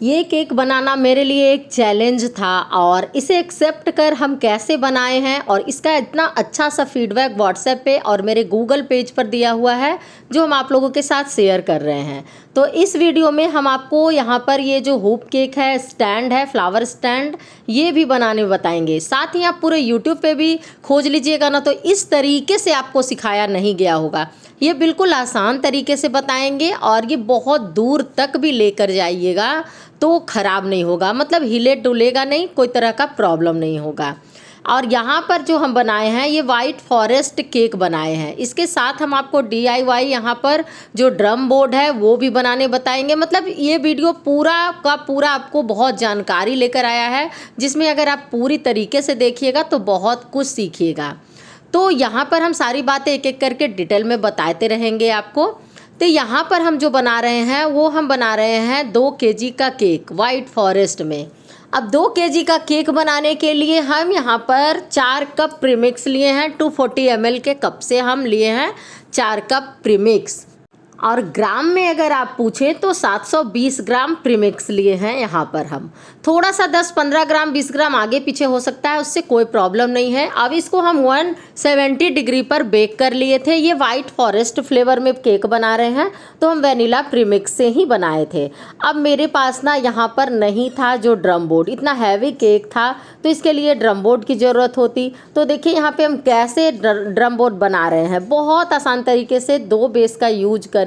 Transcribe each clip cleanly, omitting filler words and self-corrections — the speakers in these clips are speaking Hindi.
ये केक बनाना मेरे लिए एक चैलेंज था और इसे एक्सेप्ट कर हम कैसे बनाए हैं और इसका इतना अच्छा सा फीडबैक व्हाट्सएप पे और मेरे गूगल पेज पर दिया हुआ है जो हम आप लोगों के साथ शेयर कर रहे हैं। तो इस वीडियो में हम आपको यहाँ पर ये जो हुप केक है, स्टैंड है, फ्लावर स्टैंड, ये भी बनाने बताएंगे। साथ ही आप पूरे यूट्यूब पे भी खोज लीजिएगा ना, तो इस तरीके से आपको सिखाया नहीं गया होगा। ये बिल्कुल आसान तरीके से बताएंगे और ये बहुत दूर तक भी लेकर जाइएगा तो ख़राब नहीं होगा, मतलब हिले डुलेगा नहीं, कोई तरह का प्रॉब्लम नहीं होगा। और यहाँ पर जो हम बनाए हैं ये वाइट फॉरेस्ट केक बनाए हैं। इसके साथ हम आपको DIY यहाँ पर जो ड्रम बोर्ड है वो भी बनाने बताएंगे। मतलब ये वीडियो पूरा का पूरा आपको बहुत जानकारी लेकर आया है, जिसमें अगर आप पूरी तरीके से देखिएगा तो बहुत कुछ सीखिएगा। तो यहाँ पर हम सारी बातें एक एक करके डिटेल में बताते रहेंगे आपको। तो यहाँ पर हम जो बना रहे हैं वो हम बना रहे हैं 2 kg का केक वाइट फॉरेस्ट में। अब 2 kg का केक बनाने के लिए हम यहाँ पर 4 कप प्रीमिक्स लिए हैं। 240 ml के कप से हम लिए हैं 4 कप प्रीमिक्स। और ग्राम में अगर आप पूछें तो 720 ग्राम प्रीमिक्स लिए हैं यहाँ पर हम। थोड़ा सा 10-15 ग्राम 20 ग्राम आगे पीछे हो सकता है, उससे कोई प्रॉब्लम नहीं है। अब इसको हम 170 डिग्री पर बेक कर लिए थे। ये वाइट फॉरेस्ट फ्लेवर में केक बना रहे हैं तो हम वैनिला प्रीमिक्स से ही बनाए थे। अब मेरे पास ना यहाँ पर नहीं था जो ड्रम बोर्ड, इतना हैवी केक था तो इसके लिए ड्रम बोर्ड की ज़रूरत होती। तो देखिए यहाँ पे हम कैसे ड्रम बोर्ड बना रहे हैं। बहुत आसान तरीके से 2 बेस का यूज करके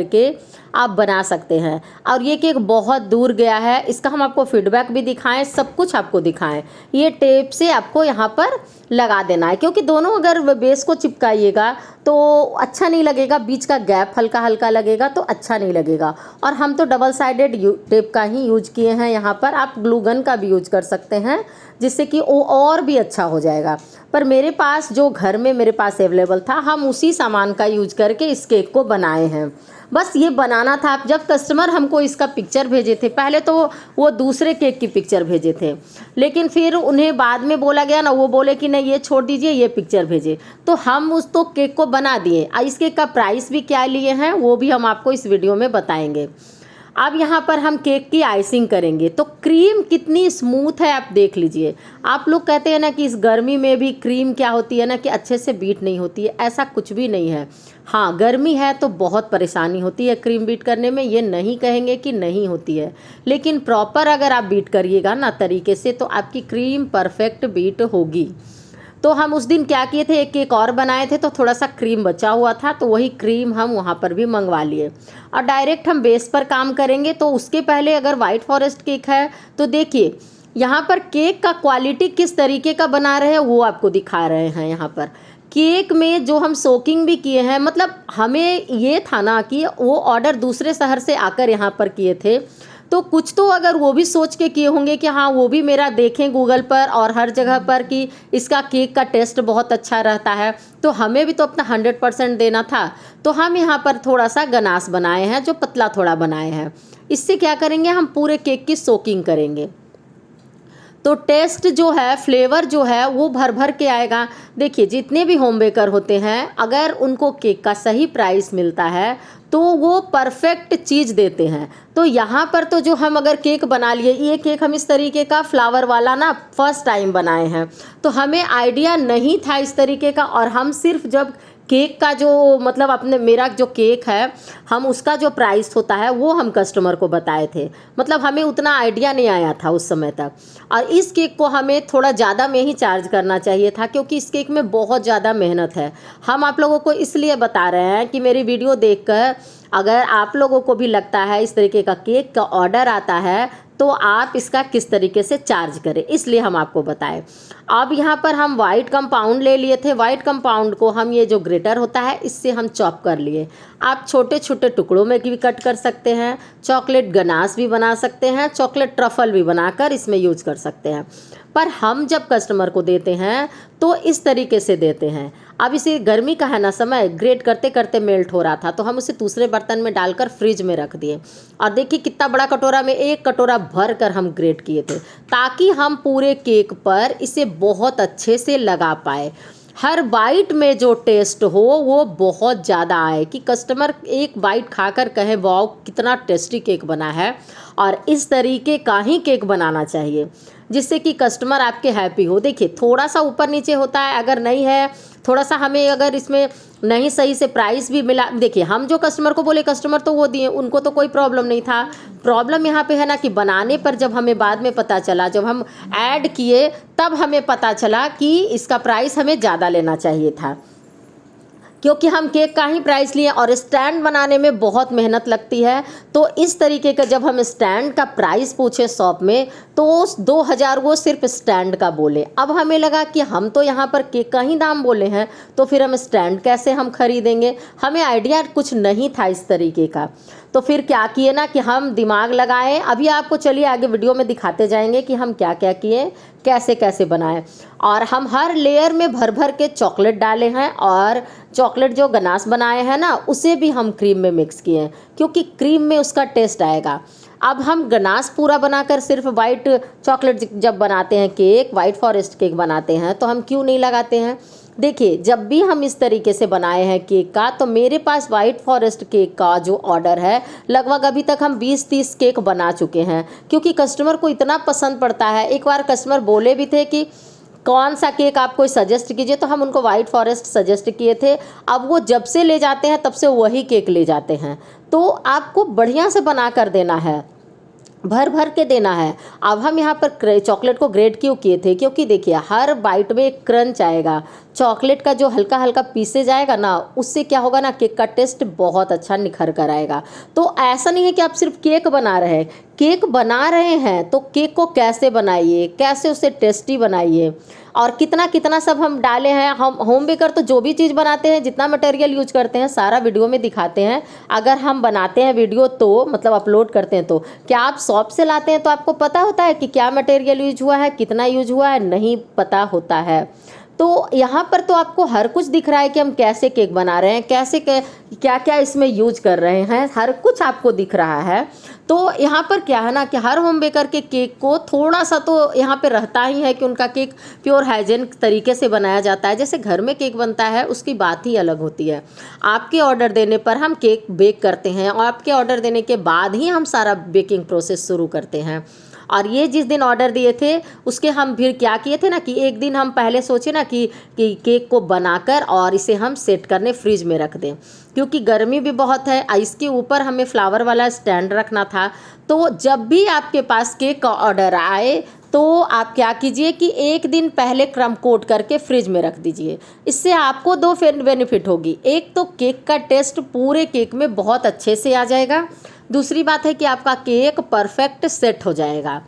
आप बना सकते हैं। और ये केक बहुत दूर गया है, इसका हम आपको फीडबैक भी दिखाएं, सब कुछ आपको दिखाएं। ये टेप से आपको यहाँ पर लगा देना है, क्योंकि दोनों अगर बेस को चिपकाइएगा तो अच्छा नहीं लगेगा, बीच का गैप हल्का हल्का लगेगा तो अच्छा नहीं लगेगा। और हम तो डबल साइडेड टेप का ही यूज किए हैं यहाँ पर। आप ग्लू गन का भी यूज कर सकते हैं जिससे कि वो और भी अच्छा हो जाएगा। पर मेरे पास जो घर में मेरे पास अवेलेबल था, हम उसी सामान का यूज करके इस केक को बनाए हैं। बस ये बनाना था। जब कस्टमर हमको इसका पिक्चर भेजे थे, पहले तो वो दूसरे केक की पिक्चर भेजे थे, लेकिन फिर उन्हें बाद में बोला गया ना, वो बोले कि नहीं ये छोड़ दीजिए, ये पिक्चर भेजे। तो हम उस तो केक को बना दिए। इस केक का प्राइस भी क्या लिए हैं वो भी हम आपको इस वीडियो में बताएंगे। अब यहाँ पर हम केक की आइसिंग करेंगे। तो क्रीम कितनी स्मूथ है आप देख लीजिए। आप लोग कहते हैं ना कि इस गर्मी में भी क्रीम क्या होती है ना कि अच्छे से बीट नहीं होती है, ऐसा कुछ भी नहीं है। हाँ, गर्मी है तो बहुत परेशानी होती है क्रीम बीट करने में, ये नहीं कहेंगे कि नहीं होती है, लेकिन प्रॉपर अगर आप बीट करिएगा ना तरीके से तो आपकी क्रीम परफेक्ट बीट होगी। तो हम उस दिन क्या किए थे, एक केक और बनाए थे तो थोड़ा सा क्रीम बचा हुआ था, तो वही क्रीम हम वहाँ पर भी मंगवा लिए। और डायरेक्ट हम बेस पर काम करेंगे। तो उसके पहले अगर वाइट फॉरेस्ट केक है तो देखिए यहाँ पर केक का क्वालिटी किस तरीके का बना रहे हैं वो आपको दिखा रहे हैं। यहाँ पर केक में जो हम सोकिंग भी किए हैं, मतलब हमें ये था ना कि वो ऑर्डर दूसरे शहर से आकर यहाँ पर किए थे, तो कुछ तो अगर वो भी सोच के किए होंगे कि हाँ वो भी मेरा देखें गूगल पर और हर जगह पर कि इसका केक का टेस्ट बहुत अच्छा रहता है, तो हमें भी तो अपना 100% देना था। तो हम यहाँ पर थोड़ा सा गनास बनाए हैं, जो पतला थोड़ा बनाए हैं। इससे क्या करेंगे, हम पूरे केक की सोकिंग करेंगे तो टेस्ट जो है, फ्लेवर जो है वो भर भर के आएगा। देखिए जितने भी होम बेकर होते हैं, अगर उनको केक का सही प्राइस मिलता है तो वो परफेक्ट चीज़ देते हैं। तो यहाँ पर तो जो हम अगर केक बना लिए, ये केक हम इस तरीके का फ्लावर वाला ना फर्स्ट टाइम बनाए हैं, तो हमें आइडिया नहीं था इस तरीके का। और हम सिर्फ जब केक का जो मतलब अपने मेरा जो केक है, हम उसका जो प्राइस होता है वो हम कस्टमर को बताए थे। मतलब हमें उतना आइडिया नहीं आया था उस समय तक। और इस केक को हमें थोड़ा ज़्यादा में ही चार्ज करना चाहिए था, क्योंकि इस केक में बहुत ज़्यादा मेहनत है। हम आप लोगों को इसलिए बता रहे हैं कि मेरी वीडियो देखकर अगर आप लोगों को भी लगता है इस तरीके का केक का ऑर्डर आता है तो आप इसका किस तरीके से चार्ज करें, इसलिए हम आपको बताएं। अब यहाँ पर हम वाइट कंपाउंड ले लिए थे। वाइट कंपाउंड को हम ये जो ग्रेटर होता है इससे हम चॉप कर लिए। आप छोटे छोटे टुकड़ों में भी कट कर सकते हैं, चॉकलेट गनाश भी बना सकते हैं, चॉकलेट ट्रफल भी बनाकर इसमें यूज कर सकते हैं। पर हम जब कस्टमर को देते हैं तो इस तरीके से देते हैं। अब इसे गर्मी का है ना समय, ग्रेट करते करते मेल्ट हो रहा था तो हम उसे दूसरे बर्तन में डालकर फ्रिज में रख दिए। और देखिए कितना बड़ा कटोरा में 1 कटोरा भर कर हम ग्रेट किए थे, ताकि हम पूरे केक पर इसे बहुत अच्छे से लगा पाए। हर बाइट में जो टेस्ट हो वो बहुत ज़्यादा आए, कि कस्टमर एक बाइट खाकर कहे वाओ कितना टेस्टी केक बना है। और इस तरीके का ही केक बनाना चाहिए जिससे कि कस्टमर आपके हैप्पी हो। देखिए थोड़ा सा ऊपर नीचे होता है, अगर नहीं है थोड़ा सा हमें अगर इसमें नहीं सही से प्राइस भी मिला, देखिए हम जो कस्टमर को बोले कस्टमर तो वो दिए, उनको तो कोई प्रॉब्लम नहीं था। प्रॉब्लम यहाँ पे है ना कि बनाने पर जब हमें बाद में पता चला, जब हम ऐड किए तब हमें पता चला कि इसका प्राइस हमें ज़्यादा लेना चाहिए था, क्योंकि हम केक का ही प्राइस लिए। और स्टैंड बनाने में बहुत मेहनत लगती है, तो इस तरीके का जब हम स्टैंड का प्राइस पूछे शॉप में तो 2000 वो सिर्फ स्टैंड का बोले। अब हमें लगा कि हम तो यहाँ पर केक का ही दाम बोले हैं, तो फिर हम स्टैंड कैसे हम खरीदेंगे, हमें आइडिया कुछ नहीं था इस तरीके का। तो फिर क्या किए ना कि हम दिमाग लगाए, अभी आपको चलिए आगे वीडियो में दिखाते जाएंगे कि हम क्या क्या किए, कैसे कैसे बनाए। और हम हर लेयर में भर भर के चॉकलेट डाले हैं, और चॉकलेट जो गनाश बनाए हैं ना उसे भी हम क्रीम में मिक्स किए हैं, क्योंकि क्रीम में उसका टेस्ट आएगा। अब हम गनाश पूरा बनाकर सिर्फ वाइट चॉकलेट जब बनाते हैं केक, वाइट फॉरेस्ट केक बनाते हैं, तो हम क्यों नहीं लगाते हैं। देखिए जब भी हम इस तरीके से बनाए हैं केक का, तो मेरे पास वाइट फॉरेस्ट केक का जो ऑर्डर है लगभग अभी तक हम 20-30 केक बना चुके हैं, क्योंकि कस्टमर को इतना पसंद पड़ता है। एक बार कस्टमर बोले भी थे कि कौन सा केक आप कोई सजेस्ट कीजिए, तो हम उनको वाइट फॉरेस्ट सजेस्ट किए थे। अब वो जब से ले जाते हैं तब से वही केक ले जाते हैं। तो आपको बढ़िया से बना कर देना है, भर भर के देना है। अब हम यहाँ पर चॉकलेट को ग्रेट क्यों किए थे, क्योंकि देखिए हर बाइट में एक क्रंच आएगा, चॉकलेट का जो हल्का हल्का पीसे जाएगा ना, उससे क्या होगा ना केक का टेस्ट बहुत अच्छा निखर कर आएगा। तो ऐसा नहीं है कि आप सिर्फ केक बना रहे हैं, केक बना रहे हैं तो केक को कैसे बनाइए, कैसे उसे टेस्टी बनाइए, और कितना कितना सब हम डाले हैं। हम होम बेकर तो जो भी चीज़ बनाते हैं, जितना मटेरियल यूज करते हैं सारा वीडियो में दिखाते हैं। अगर हम बनाते हैं वीडियो तो मतलब अपलोड करते हैं, तो क्या आप शॉप से लाते हैं तो आपको पता होता है कि क्या मटेरियल यूज हुआ है, कितना यूज हुआ है, नहीं पता होता है। तो यहाँ पर तो आपको हर कुछ दिख रहा है कि हम कैसे केक बना रहे हैं, कैसे क्या क्या इसमें यूज कर रहे हैं, हर कुछ आपको दिख रहा है। तो यहाँ पर क्या है ना कि हर होम बेकर के केक को थोड़ा सा तो यहाँ पे रहता ही है कि उनका केक प्योर हाइजीनिक तरीके से बनाया जाता है। जैसे घर में केक बनता है उसकी बात ही अलग होती है। आपके ऑर्डर देने पर हम केक बेक करते हैं, और आपके ऑर्डर देने के बाद ही हम सारा बेकिंग प्रोसेस शुरू करते हैं। और ये जिस दिन ऑर्डर दिए थे उसके हम फिर क्या किए थे ना कि एक दिन हम पहले सोचे ना कि केक को बनाकर और इसे हम सेट करने फ्रिज में रख दें, क्योंकि गर्मी भी बहुत है। इसके ऊपर हमें फ्लावर वाला स्टैंड रखना था। तो जब भी आपके पास केक का ऑर्डर आए तो आप क्या कीजिए कि एक दिन पहले क्रम कोट करके फ्रिज में रख दीजिए। इससे आपको दो बेनिफिट होगी, एक तो केक का टेस्ट पूरे केक में बहुत अच्छे से आ जाएगा, दूसरी बात है कि आपका केक परफेक्ट सेट हो जाएगा।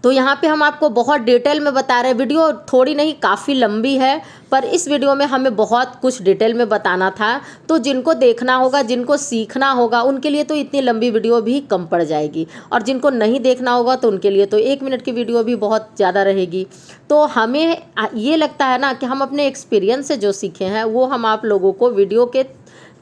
तो यहाँ पे हम आपको बहुत डिटेल में बता रहे हैं, वीडियो थोड़ी नहीं काफ़ी लंबी है, पर इस वीडियो में हमें बहुत कुछ डिटेल में बताना था। तो जिनको देखना होगा, जिनको सीखना होगा, उनके लिए तो इतनी लंबी वीडियो भी कम पड़ जाएगी, और जिनको नहीं देखना होगा तो उनके लिए तो 1 मिनट की वीडियो भी बहुत ज़्यादा रहेगी। तो हमें ये लगता है ना कि हम अपने एक्सपीरियंस से जो सीखे हैं वो हम आप लोगों को वीडियो के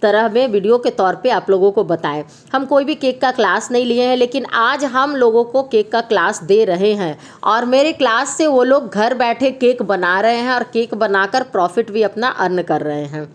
तरह में वीडियो के तौर पे आप लोगों को बताएं। हम कोई भी केक का क्लास नहीं लिए हैं, लेकिन आज हम लोगों को केक का क्लास दे रहे हैं, और मेरे क्लास से वो लोग घर बैठे केक बना रहे हैं और केक बनाकर प्रॉफिट भी अपना अर्न कर रहे हैं।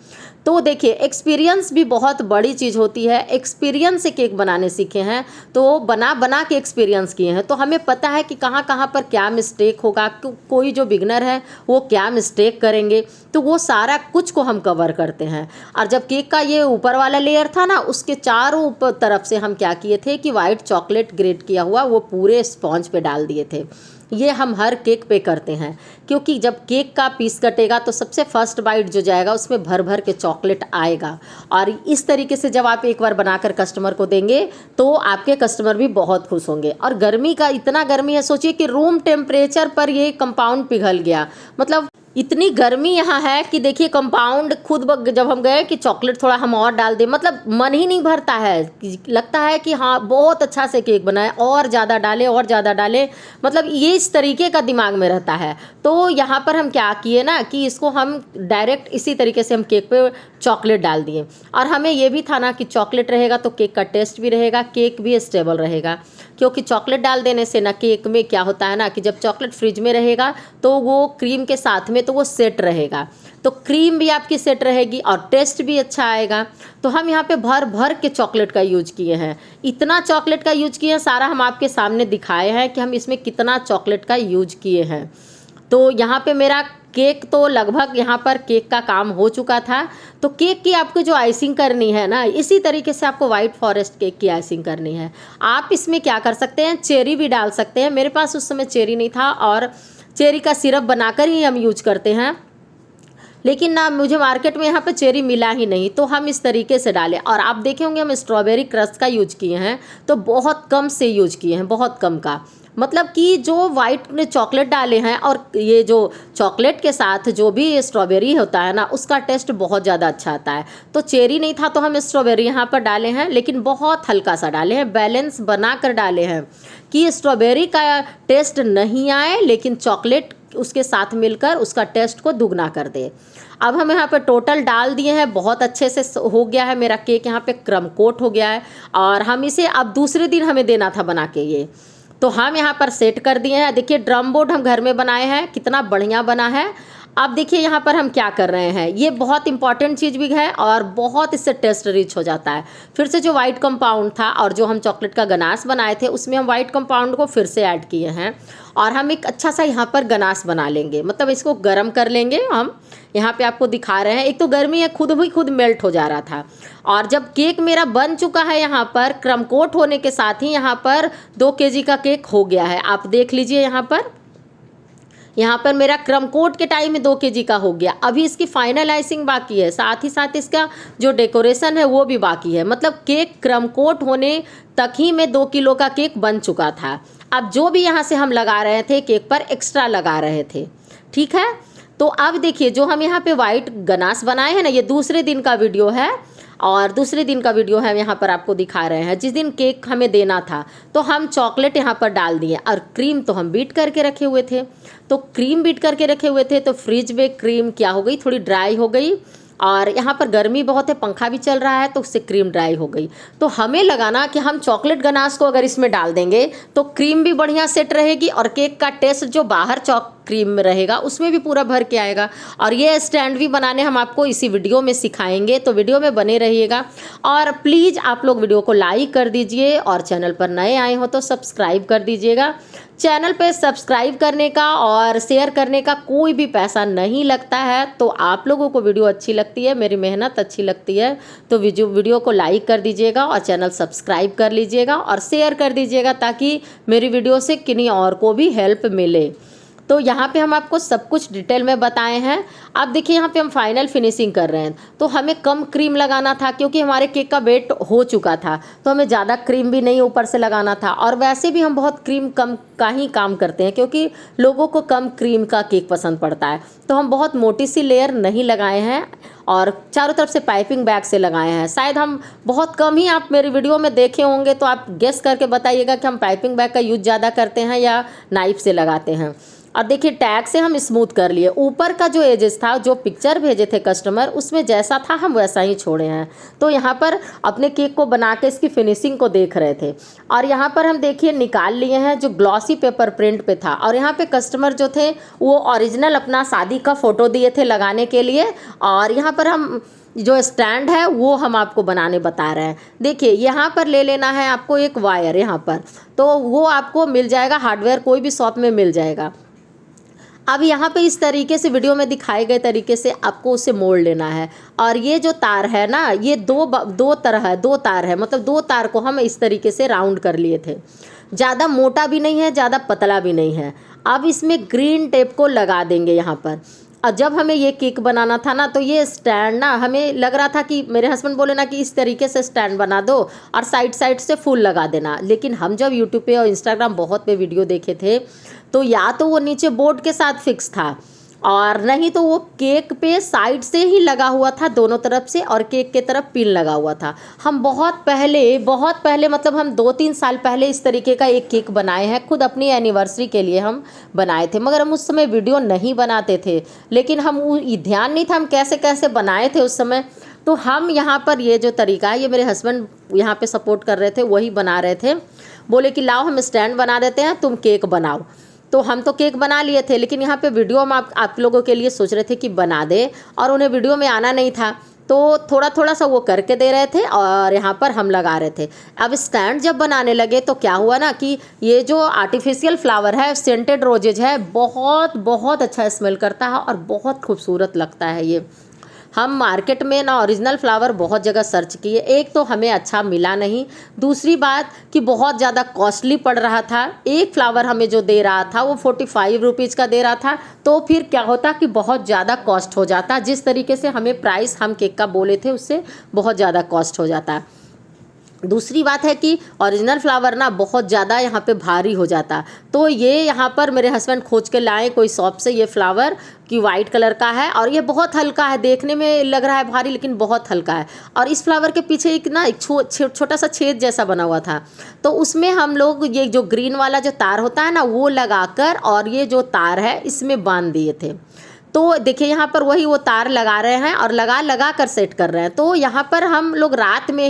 तो देखिए एक्सपीरियंस भी बहुत बड़ी चीज़ होती है। एक्सपीरियंस से केक बनाने सीखे हैं, तो बना बना के एक्सपीरियंस किए हैं, तो हमें पता है कि कहाँ कहाँ पर क्या मिस्टेक होगा, कोई जो बिगनर है वो क्या मिस्टेक करेंगे, तो वो सारा कुछ को हम कवर करते हैं। और जब केक का ये ऊपर वाला लेयर था ना, उसके चारों ऊपर तरफ से हम क्या किए थे कि वाइट चॉकलेट ग्रेट किया हुआ वो पूरे स्पॉन्ज पे डाल दिए थे। ये हम हर केक पे करते हैं, क्योंकि जब केक का पीस कटेगा तो सबसे फर्स्ट बाइट जो जाएगा उसमें भर भर के चॉकलेट आएगा। और इस तरीके से जब आप एक बार बनाकर कस्टमर को देंगे तो आपके कस्टमर भी बहुत खुश होंगे। और गर्मी का इतना गर्मी है, सोचिए कि रूम टेम्परेचर पर ये कंपाउंड पिघल गया, मतलब इतनी गर्मी यहाँ है कि देखिए कंपाउंड खुद जब हम गए कि चॉकलेट थोड़ा हम और डाल दें, मतलब मन ही नहीं भरता है, लगता है कि हाँ बहुत अच्छा से केक बना है, और ज़्यादा डाले और ज़्यादा डाले, मतलब ये इस तरीके का दिमाग में रहता है। तो यहाँ पर हम क्या किए ना कि इसको हम डायरेक्ट इसी तरीके से हम केक पे चॉकलेट डाल दिए। और हमें ये भी था ना कि चॉकलेट रहेगा तो केक का टेस्ट भी रहेगा, केक भी स्टेबल रहेगा, क्योंकि चॉकलेट डाल देने से ना केक में क्या होता है ना कि जब चॉकलेट फ्रिज में रहेगा तो वो क्रीम के साथ में तो वो सेट रहेगा, तो क्रीम भी आपकी सेट रहेगी और टेस्ट भी अच्छा आएगा। तो हम यहाँ पे भर भर के चॉकलेट का यूज किए हैं, इतना चॉकलेट का यूज किए हैं, सारा हम आपके सामने दिखाए हैं कि हम इसमें कितना चॉकलेट का यूज किए हैं। तो यहाँ पे मेरा केक तो लगभग यहाँ पर केक का काम हो चुका था। तो केक की आपको जो आइसिंग करनी है ना, इसी तरीके से आपको वाइट फॉरेस्ट केक की आइसिंग करनी है। आप इसमें क्या कर सकते हैं, चेरी भी डाल सकते हैं। मेरे पास उस समय चेरी नहीं था और चेरी का सिरप बनाकर ही हम यूज करते हैं, लेकिन ना मुझे मार्केट में यहाँ पे चेरी मिला ही नहीं, तो हम इस तरीके से डालें। और आप देखे होंगे हम स्ट्रॉबेरी क्रश का यूज किए हैं, तो बहुत कम से यूज किए हैं, बहुत कम का। मतलब कि जो वाइट ने चॉकलेट डाले हैं और ये जो चॉकलेट के साथ जो भी स्ट्रॉबेरी होता है ना, उसका टेस्ट बहुत ज़्यादा अच्छा आता है। तो चेरी नहीं था तो हम स्ट्रॉबेरी यहाँ पर डाले हैं, लेकिन बहुत हल्का सा डाले हैं, बैलेंस बना कर डाले हैं कि स्ट्रॉबेरी का टेस्ट नहीं आए लेकिन चॉकलेट उसके साथ मिलकर उसका टेस्ट को दुगना कर दे। अब हम यहाँ पे टोटल डाल दिए हैं, बहुत अच्छे से हो गया है मेरा केक, यहाँ पे क्रम कोट हो गया है। और हम इसे अब दूसरे दिन हमें देना था बना के ये, तो हम यहाँ पर सेट कर दिए हैं। देखिए ड्रम बोर्ड हम घर में बनाए हैं, कितना बढ़िया बना है। अब देखिए यहाँ पर हम क्या कर रहे हैं, ये बहुत इंपॉर्टेंट चीज़ भी है और बहुत इससे टेस्ट रिच हो जाता है। फिर से जो वाइट कंपाउंड था और जो हम चॉकलेट का गनाश बनाए थे उसमें हम वाइट कंपाउंड को फिर से ऐड किए हैं और हम एक अच्छा सा यहाँ पर गनाश बना लेंगे, मतलब इसको गर्म कर लेंगे। हम यहाँ पे आपको दिखा रहे हैं, एक तो गर्मी है, खुद मेल्ट हो जा रहा था। और जब केक मेरा बन चुका है यहाँ पर क्रम कोट होने के साथ ही यहाँ पर 2 kg का केक हो गया है। आप देख लीजिए यहाँ पर मेरा क्रम कोट के टाइम में 2 kg का हो गया। अभी इसकी फाइनल आइसिंग बाकी है, साथ ही साथ इसका जो डेकोरेशन है वो भी बाकी है। मतलब केक क्रम कोट होने तक ही में 2 किलो का केक बन चुका था। अब जो भी यहाँ से हम लगा रहे थे केक पर एक्स्ट्रा लगा रहे थे, ठीक है। तो अब देखिए जो हम यहाँ पे वाइट गनाश बनाए हैं ना, ये दूसरे दिन का वीडियो है और दूसरे दिन का वीडियो है यहाँ पर आपको दिखा रहे हैं। जिस दिन केक हमें देना था तो हम चॉकलेट यहाँ पर डाल दिए और क्रीम तो हम बीट करके रखे हुए थे। तो क्रीम बीट करके रखे हुए थे तो फ्रिज में क्रीम क्या हो गई, थोड़ी ड्राई हो गई। और यहाँ पर गर्मी बहुत है, पंखा भी चल रहा है, तो उससे क्रीम ड्राई हो गई। तो हमें लगा ना कि हम चॉकलेट गनाश को अगर इसमें डाल देंगे तो क्रीम भी बढ़िया सेट रहेगी और केक का टेस्ट जो बाहर क्रीम में रहेगा उसमें भी पूरा भर के आएगा। और ये स्टैंड भी बनाने हम आपको इसी वीडियो में सिखाएंगे, तो वीडियो में बने रहिएगा। और प्लीज़ आप लोग वीडियो को लाइक कर दीजिए और चैनल पर नए आए हो तो सब्सक्राइब कर दीजिएगा। चैनल पे सब्सक्राइब करने का और शेयर करने का कोई भी पैसा नहीं लगता है। तो आप लोगों को वीडियो अच्छी लगती है, मेरी मेहनत अच्छी लगती है, तो वीडियो को लाइक कर दीजिएगा और चैनल सब्सक्राइब कर लीजिएगा और शेयर कर दीजिएगा ताकि मेरी वीडियो से किन्हीं और को भी हेल्प मिले। तो यहाँ पे हम आपको सब कुछ डिटेल में बताए हैं। अब देखिए यहाँ पे हम फाइनल फिनिशिंग कर रहे हैं, तो हमें कम क्रीम लगाना था क्योंकि हमारे केक का वेट हो चुका था, तो हमें ज़्यादा क्रीम भी नहीं ऊपर से लगाना था। और वैसे भी हम बहुत क्रीम कम का ही काम करते हैं क्योंकि लोगों को कम क्रीम का केक पसंद पड़ता है, तो हम बहुत मोटी सी लेयर नहीं लगाए हैं और चारों तरफ से पाइपिंग बैग से लगाए हैं। शायद हम बहुत कम ही आप मेरी वीडियो में देखे होंगे, तो आप गेस करके बताइएगा कि हम पाइपिंग बैग का यूज ज़्यादा करते हैं या नाइफ से लगाते हैं। और देखिए टैग से हम स्मूथ कर लिए, ऊपर का जो एजेस था, जो पिक्चर भेजे थे कस्टमर, उसमें जैसा था हम वैसा ही छोड़े हैं। तो यहाँ पर अपने केक को बना के इसकी फिनिशिंग को देख रहे थे और यहाँ पर हम देखिए निकाल लिए हैं जो ग्लॉसी पेपर प्रिंट पे था। और यहाँ पे कस्टमर जो थे वो ओरिजिनल अपना शादी का फ़ोटो दिए थे लगाने के लिए। और यहाँ पर हम जो स्टैंड है वो हम आपको बनाने बता रहे हैं। देखिए यहाँ पर ले लेना है आपको एक वायर यहाँ पर, तो वो आपको मिल जाएगा, हार्डवेयर कोई भी शॉप में मिल जाएगा। अब यहाँ पे इस तरीके से वीडियो में दिखाए गए तरीके से आपको उसे मोड़ लेना है। और ये जो तार है ना, ये दो तार है, मतलब 2 तार को हम इस तरीके से राउंड कर लिए थे। ज़्यादा मोटा भी नहीं है, ज़्यादा पतला भी नहीं है। अब इसमें ग्रीन टेप को लगा देंगे यहाँ पर। और जब हमें ये केक बनाना था ना, तो ये स्टैंड ना हमें लग रहा था कि मेरे हस्बैंड बोले ना कि इस तरीके से स्टैंड बना दो और साइड साइड से फूल लगा देना। लेकिन हम जब यूट्यूब पे और इंस्टाग्राम बहुत पे वीडियो देखे थे, तो या तो वो नीचे बोर्ड के साथ फिक्स था और नहीं तो वो केक पे साइड से ही लगा हुआ था दोनों तरफ से, और केक के तरफ पिन लगा हुआ था। हम बहुत पहले मतलब हम 2-3 साल पहले इस तरीके का एक केक बनाए हैं, खुद अपनी एनिवर्सरी के लिए हम बनाए थे। मगर हम उस समय वीडियो नहीं बनाते थे, लेकिन हम ध्यान नहीं था हम कैसे कैसे बनाए थे उस समय। तो हम यहाँ पर ये जो तरीका है, ये मेरे हस्बैंड यहाँ पे सपोर्ट कर रहे थे, वही बना रहे थे। बोले कि लाओ हम स्टैंड बना देते हैं, तुम केक बनाओ। तो हम तो केक बना लिए थे, लेकिन यहाँ पे वीडियो हम आप लोगों के लिए सोच रहे थे कि बना दे, और उन्हें वीडियो में आना नहीं था, तो थोड़ा थोड़ा सा वो करके दे रहे थे और यहाँ पर हम लगा रहे थे। अब स्टैंड जब बनाने लगे तो क्या हुआ ना कि ये जो आर्टिफिशियल फ्लावर है, सेंटेड रोजेज है, बहुत बहुत अच्छा स्मेल करता है और बहुत खूबसूरत लगता है ये। हम मार्केट में ना ओरिजिनल फ्लावर बहुत जगह सर्च किए, एक तो हमें अच्छा मिला नहीं, दूसरी बात कि बहुत ज़्यादा कॉस्टली पड़ रहा था। एक फ्लावर हमें जो दे रहा था वो 45 रुपीज़ का दे रहा था, तो फिर क्या होता कि बहुत ज़्यादा कॉस्ट हो जाता, जिस तरीके से हमें प्राइस हम केक का बोले थे उससे बहुत ज़्यादा कॉस्ट हो जाता। दूसरी बात है कि ओरिजिनल फ्लावर ना बहुत ज़्यादा यहाँ पे भारी हो जाता। तो ये यहाँ पर मेरे हस्बैंड खोज के लाए कोई शॉप से ये फ्लावर कि वाइट कलर का है, और ये बहुत हल्का है, देखने में लग रहा है भारी लेकिन बहुत हल्का है। और इस फ्लावर के पीछे एक ना एक छोटा सा छेद जैसा बना हुआ था, तो उसमें हम लोग ये जो ग्रीन वाला जो तार होता है ना वो लगाकर, और ये जो तार है इसमें बांध दिए थे। तो देखिए यहाँ पर वही वो तार लगा रहे हैं और लगा कर सेट कर रहे हैं। तो यहाँ पर हम लोग रात में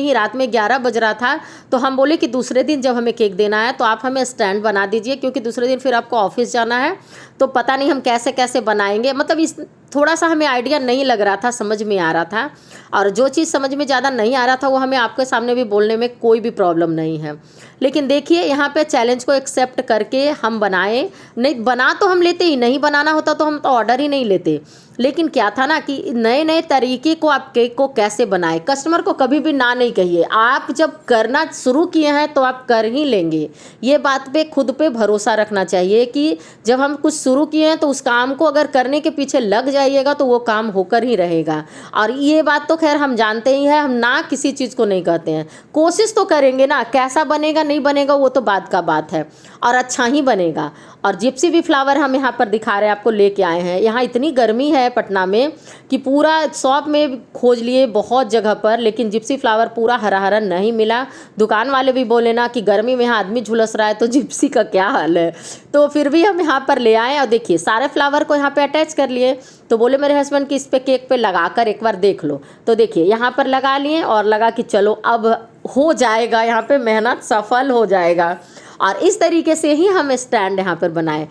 11 बज रहा था, तो हम बोले कि दूसरे दिन जब हमें केक देना है तो आप हमें स्टैंड बना दीजिए, क्योंकि दूसरे दिन फिर आपको ऑफिस जाना है, तो पता नहीं हम कैसे कैसे बनाएंगे। मतलब इस थोड़ा सा हमें आइडिया नहीं लग रहा था, समझ में आ रहा था, और जो चीज़ समझ में ज़्यादा नहीं आ रहा था वो हमें आपके सामने भी बोलने में कोई भी प्रॉब्लम नहीं है। लेकिन देखिए यहाँ पे चैलेंज को एक्सेप्ट करके हम बनाए, नहीं बना तो हम लेते ही, नहीं बनाना होता तो हम तो ऑर्डर ही नहीं लेते। लेकिन क्या था ना कि नए नए तरीके को आप केक को कैसे बनाए, कस्टमर को कभी भी ना नहीं कहिए। आप जब करना शुरू किए हैं तो आप कर ही लेंगे, ये बात पे खुद पे भरोसा रखना चाहिए कि जब हम कुछ शुरू किए हैं तो उस काम को अगर करने के पीछे लग जाइएगा तो वो काम होकर ही रहेगा। और ये बात तो खैर हम जानते ही हैं, हम ना किसी चीज़ को नहीं कहते हैं, कोशिश तो करेंगे ना, कैसा बनेगा नहीं बनेगा वो तो बाद का बात है, और अच्छा ही बनेगा। और जिप्सी भी फ्लावर हम यहाँ पर दिखा रहे हैं, आपको लेके आए हैं। यहाँ इतनी गर्मी है पटना में कि पूरा शॉप में खोज लिए बहुत जगह पर, लेकिन जिप्सी फ्लावर पूरा हरा हरा नहीं मिला। दुकान वाले भी बोले ना कि गर्मी में यहाँ आदमी झुलस रहा है तो जिप्सी का क्या हाल है। तो फिर भी हम यहाँ पर ले आए और देखिए सारे फ्लावर को यहाँ पे अटैच कर लिए। तो बोले मेरे हस्बैंड कि इस पे केक पे लगा कर एक बार देख लो। तो देखिए यहाँ पर लगा लिए और लगा कि चलो अब हो जाएगा, यहाँ पे मेहनत सफल हो जाएगा। और इस तरीके से ही हम स्टैंड यहाँ पर बनाए।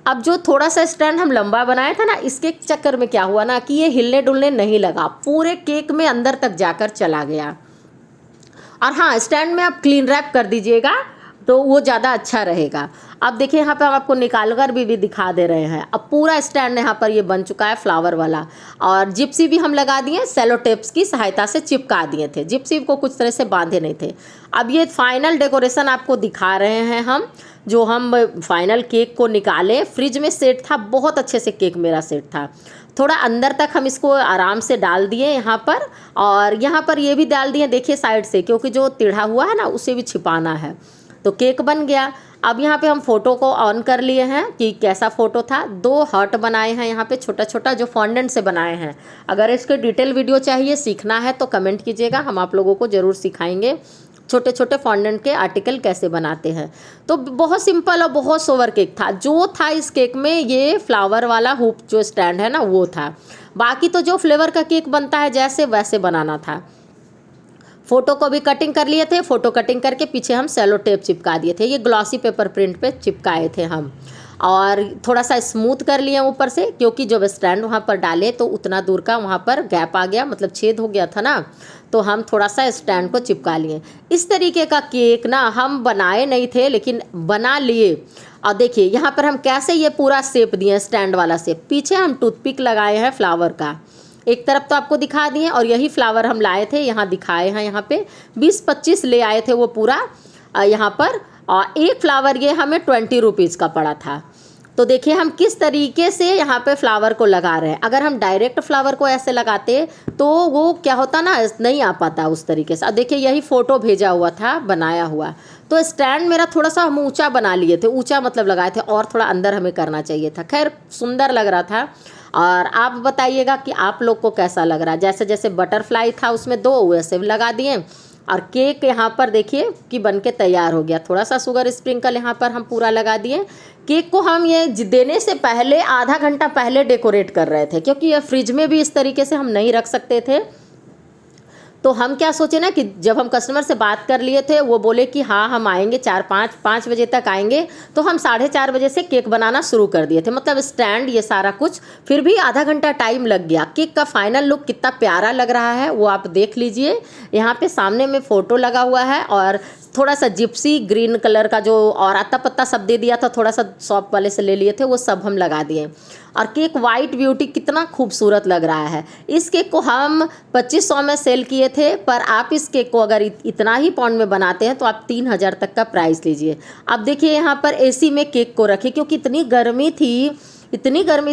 अब जो थोड़ा सा स्टैंड हम लंबा बनाया था ना, इसके चक्कर में क्या हुआ ना कि ये हिलने डुलने नहीं लगा, पूरे केक में अंदर तक जाकर चला गया। और हाँ, स्टैंड में आप क्लीन रैप कर दीजिएगा तो वो ज़्यादा अच्छा रहेगा। अब देखिए यहाँ पे हम आपको निकाल कर भी दिखा दे रहे हैं। अब पूरा स्टैंड यहाँ पर ये बन चुका है फ्लावर वाला, और जिप्सी भी हम लगा दिए, सेलो टेप्स की सहायता से चिपका दिए थे, जिप्सी को कुछ तरह से बांधे नहीं थे। अब ये फाइनल डेकोरेशन आपको दिखा रहे हैं हम, जो हम फाइनल केक को निकाले, फ्रिज में सेट था, बहुत अच्छे से केक मेरा सेट था। थोड़ा अंदर तक हम इसको आराम से डाल दिए यहाँ पर, और यहाँ पर ये भी डाल दिए देखिए साइड से, क्योंकि जो टेढ़ा हुआ है ना उसे भी छिपाना है। तो केक बन गया। अब यहाँ पे हम फ़ोटो को ऑन कर लिए हैं कि कैसा फ़ोटो था। 2 हार्ट बनाए हैं यहाँ पे छोटा छोटा, जो फॉन्डेंट से बनाए हैं। अगर इसके डिटेल वीडियो चाहिए, सीखना है तो कमेंट कीजिएगा, हम आप लोगों को ज़रूर सिखाएंगे छोटे छोटे फॉन्डेंट के आर्टिकल कैसे बनाते हैं। तो बहुत सिंपल और बहुत सोवर केक था। जो था इस केक में ये फ्लावर वाला हुप जो स्टैंड है ना वो था, बाकी तो जो फ्लेवर का केक बनता है जैसे वैसे बनाना था। फ़ोटो को भी कटिंग कर लिए थे, फ़ोटो कटिंग करके पीछे हम सेलो टेप चिपका दिए थे, ये ग्लॉसी पेपर प्रिंट पे चिपकाए थे हम, और थोड़ा सा स्मूथ कर लिए ऊपर से, क्योंकि जब स्टैंड वहाँ पर डाले तो उतना दूर का वहाँ पर गैप आ गया, मतलब छेद हो गया था ना, तो हम थोड़ा सा स्टैंड को चिपका लिए। इस तरीके का केक ना हम बनाए नहीं थे लेकिन बना लिए। और देखिए यहाँ पर हम कैसे ये पूरा शेप दिए, स्टैंड वाला शेप। पीछे हम टूथपिक लगाए हैं फ्लावर का, एक तरफ तो आपको दिखा दिए, और यही फ्लावर हम लाए थे यहाँ दिखाए हैं। यहाँ पे 20-25 ले आए थे वो पूरा यहाँ पर, और एक फ्लावर ये हमें 20 रुपीज़ का पड़ा था। तो देखिए हम किस तरीके से यहाँ पे फ्लावर को लगा रहे हैं। अगर हम डायरेक्ट फ्लावर को ऐसे लगाते तो वो क्या होता ना, नहीं आ पाता उस तरीके से। अब देखिए यही फ़ोटो भेजा हुआ था बनाया हुआ। तो स्टैंड मेरा थोड़ा सा हम ऊंचा बना लिए थे, ऊंचा मतलब लगाए थे, और थोड़ा अंदर हमें करना चाहिए था। खैर सुंदर लग रहा था। और आप बताइएगा कि आप लोग को कैसा लग रहा है। जैसे जैसे बटरफ्लाई था उसमें 2 वैसे भी लगा दिए, और केक यहाँ पर देखिए कि बनके तैयार हो गया। थोड़ा सा शुगर स्प्रिंकल यहाँ पर हम पूरा लगा दिए। केक को हम ये देने से पहले आधा घंटा पहले डेकोरेट कर रहे थे, क्योंकि ये फ्रिज में भी इस तरीके से हम नहीं रख सकते थे। तो हम क्या सोचे ना कि जब हम कस्टमर से बात कर लिए थे, वो बोले कि हाँ हम आएंगे 4-5 बजे तक आएंगे, तो हम 4:30 बजे से केक बनाना शुरू कर दिए थे, मतलब स्टैंड ये सारा कुछ। फिर भी आधा घंटा टाइम लग गया। केक का फाइनल लुक कितना प्यारा लग रहा है वो आप देख लीजिए। यहाँ पे सामने में फ़ोटो लगा हुआ है और थोड़ा सा जिप्सी ग्रीन कलर का जो और आता पत्ता सब दे दिया था, थोड़ा सा शॉप वाले से ले लिए थे, वो सब हम लगा दिए। और केक वाइट ब्यूटी कितना खूबसूरत लग रहा है। इस केक को हम 2500 में सेल किए थे, पर आप इस केक को अगर इतना ही पाउंड में बनाते हैं तो आप 3000 तक का प्राइस लीजिए। अब देखिए यहाँ पर एसी में केक को रखे, क्योंकि इतनी गर्मी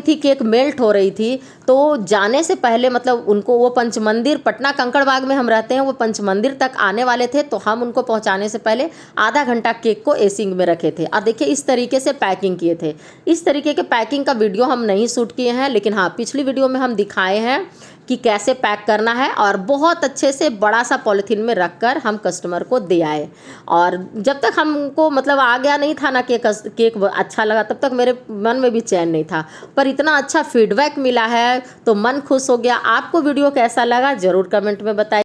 थी, केक मेल्ट हो रही थी। तो जाने से पहले मतलब उनको वो पंचमंदिर, पटना कंकड़बाग में हम रहते हैं, वो पंचमंदिर तक आने वाले थे, तो हम उनको पहुंचाने से पहले आधा घंटा केक को एसी में रखे थे। और देखिए इस तरीके से पैकिंग किए थे। इस तरीके के पैकिंग का वीडियो हम नहीं शूट किए हैं, लेकिन हाँ पिछली वीडियो में हम दिखाए हैं कि कैसे पैक करना है, और बहुत अच्छे से बड़ा सा पॉलीथीन में रखकर हम कस्टमर को दे आए। और जब तक हमको मतलब आ गया नहीं था ना केक अच्छा लगा, तब तक मेरे मन में भी चैन नहीं था। पर इतना अच्छा फीडबैक मिला है तो मन खुश हो गया। आपको वीडियो कैसा लगा ज़रूर कमेंट में बताइए।